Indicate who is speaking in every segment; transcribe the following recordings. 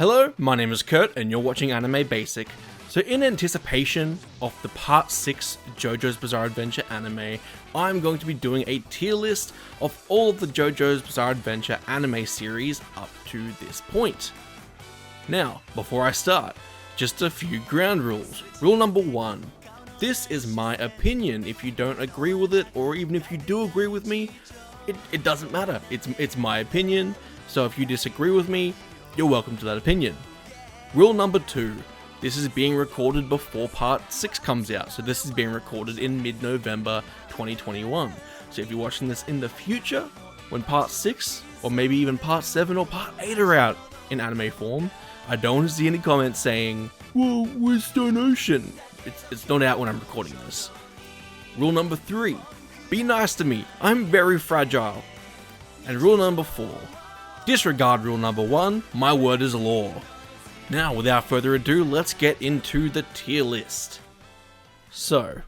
Speaker 1: Hello, my name is Kurt and you're watching Anime Basic. So in anticipation of the part 6 JoJo's Bizarre Adventure anime, I'm going to be doing a tier list of all of the JoJo's Bizarre Adventure anime series up to this point. Now, before I start, just a few ground rules. Rule number 1. This is my opinion. If you don't agree with it, or even if you do agree with me, it doesn't matter. It's my opinion, so if you disagree with me, you're welcome to that opinion. Rule number 2. This is being recorded before part 6 comes out, so this is being recorded in mid-November 2021. So if you're watching this in the future, when part 6, or maybe even part 7 or part 8 are out in anime form, I don't want to see any comments saying, "Well, where's Stone Ocean?" It's not out when I'm recording this. Rule number 3. Be nice to me, I'm very fragile. And rule number 4. Disregard rule number 1, my word is law. Now, without further ado, let's get into the tier list. So,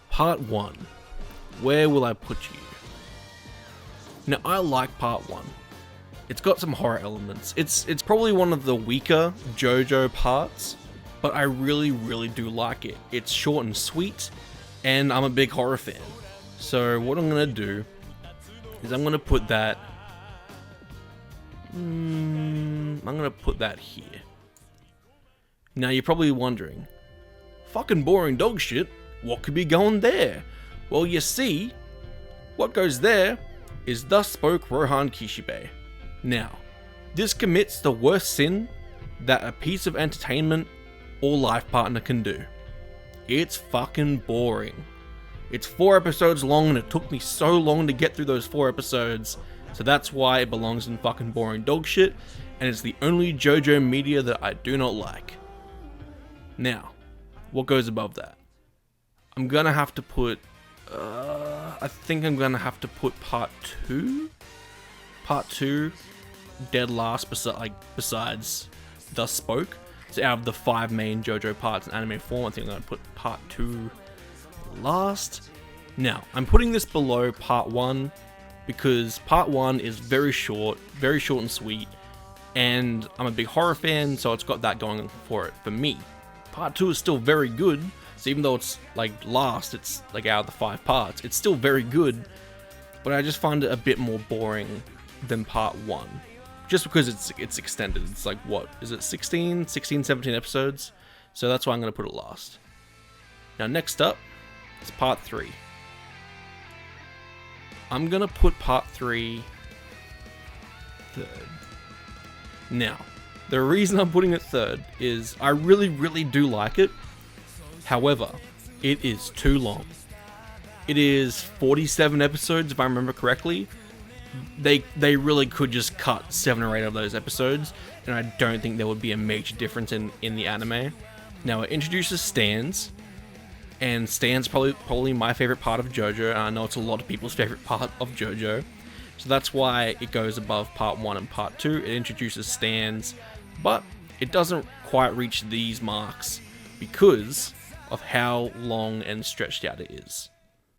Speaker 1: part 1. Where will I put you? Now, I like part 1. It's got some horror elements. It's probably one of the weaker JoJo parts, but I really do like it. It's short and sweet, and I'm a big horror fan. So, what I'm gonna do is I'm gonna put that I'm gonna put that here. Now you're probably wondering, fucking boring dog shit, what could be going there? Well, you see, what goes there is Thus Spoke Rohan Kishibe. Now, this commits the worst sin that a piece of entertainment or life partner can do. It's fucking boring. It's 4 episodes long and it took me so long to get through those 4 episodes. So that's why it belongs in fucking boring dog shit, and it's the only JoJo media that I do not like. Now, what goes above that? I'm gonna have to put, I think I'm gonna have to put part 2? Part 2, dead last, besides Thus Spoke. So out of the 5 main JoJo parts in anime form, I think I'm gonna put part 2 last. Now, I'm putting this below part 1, because part 1 is very short and sweet, and I'm a big horror fan, so it's got that going for it for me. Part 2 is still very good, so even though it's like last, it's like out of the 5 parts, it's still very good, but I just find it a bit more boring than part 1. Just because it's extended. It's like, what, is it 16, 17 episodes? So that's why I'm going to put it last. Now next up is part 3. I'm gonna put part 3 third. Now, the reason I'm putting it third is I really do like it. However, it is too long. It is 47 episodes, if I remember correctly. They really could just cut 7 or 8 of those episodes, and I don't think there would be a major difference in the anime. Now, it introduces stands. And Stan's probably my favorite part of JoJo, and I know it's a lot of people's favorite part of JoJo. So that's why it goes above part 1 and part 2. It introduces stands, but it doesn't quite reach these marks because of how long and stretched out it is.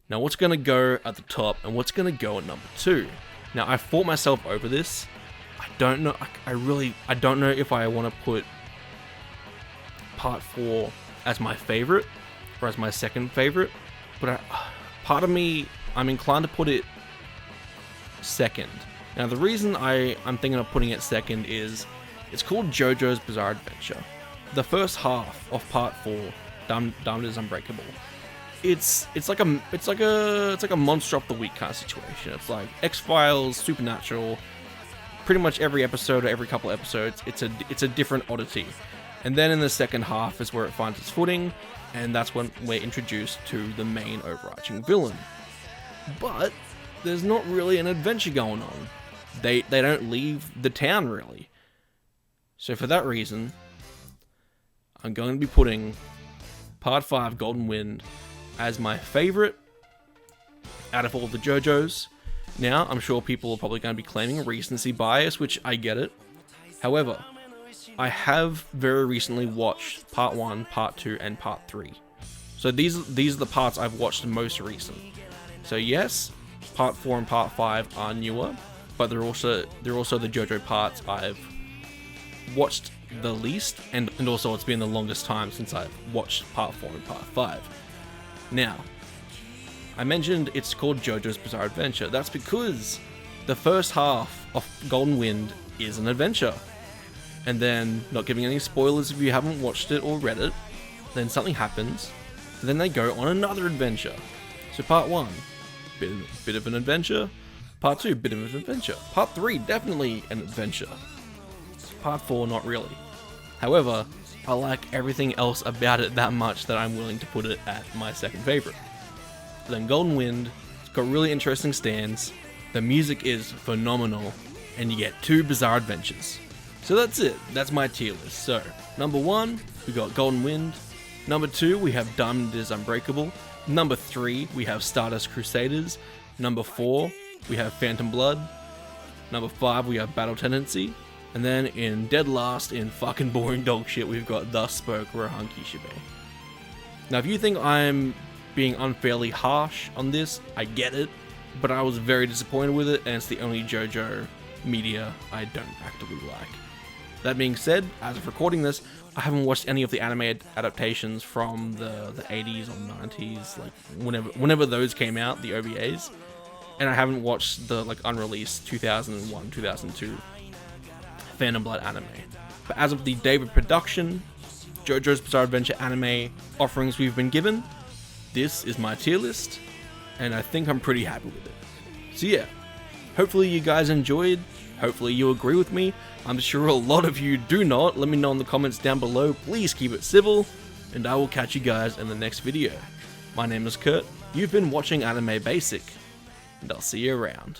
Speaker 1: Now what's going to go at the top and what's going to go at number 2? Now I fought myself over this. I don't know, I don't know if I want to put part 4 as my favorite or as my second favorite, but part of me, I'm inclined to put it second. Now the reason I'm thinking of putting it second is it's called JoJo's Bizarre Adventure. The first half of part 4, Damned is Unbreakable. It's like a Monster of the Week kind of situation. It's like X-Files, Supernatural. Pretty much every episode or every couple episodes, it's a different oddity. And then in the second half is where it finds its footing, and that's when we're introduced to the main overarching villain. But there's not really an adventure going on. They don't leave the town really. So for that reason, I'm going to be putting part 5 Golden Wind as my favorite out of all the JoJo's. Now, I'm sure people are probably going to be claiming recency bias, which I get it. However, I have very recently watched part 1, part 2, and part 3. So these are the parts I've watched most recent. So yes, part 4 and part 5 are newer, but they're also the JoJo parts I've watched the least, and also it's been the longest time since I've watched part 4 and part 5. Now, I mentioned it's called JoJo's Bizarre Adventure. That's because the first half of Golden Wind is an adventure. And then, not giving any spoilers if you haven't watched it or read it, then something happens, and then they go on another adventure. So part 1, bit of an adventure. Part 2, bit of an adventure. Part 3, definitely an adventure. Part 4, not really. However, I like everything else about it that much that I'm willing to put it at my second favorite. Then Golden Wind, it's got really interesting stands, the music is phenomenal, and you get 2 bizarre adventures. So that's it, that's my tier list. So, number 1, we got Golden Wind. Number 2, we have Diamond is Unbreakable. Number 3, we have Stardust Crusaders. Number 4, we have Phantom Blood. Number 5, we have Battle Tendency. And then in dead last, in fucking boring dog shit, we've got Thus Spoke Rohanki Shibe. Now, if you think I'm being unfairly harsh on this, I get it, but I was very disappointed with it, and it's the only JoJo media I don't actively like. That being said, as of recording this, I haven't watched any of the anime adaptations from the 80s or 90s, like whenever those came out, the OVAs, and I haven't watched the like unreleased 2001, 2002 Phantom Blood anime. But as of the David production, JoJo's Bizarre Adventure anime offerings we've been given, this is my tier list, and I think I'm pretty happy with it. So yeah, hopefully you guys enjoyed, hopefully you agree with me. I'm sure a lot of you do not. Let me know in the comments down below. Please keep it civil, and I will catch you guys in the next video. My name is Kurt, you've been watching Anime Basic, and I'll see you around.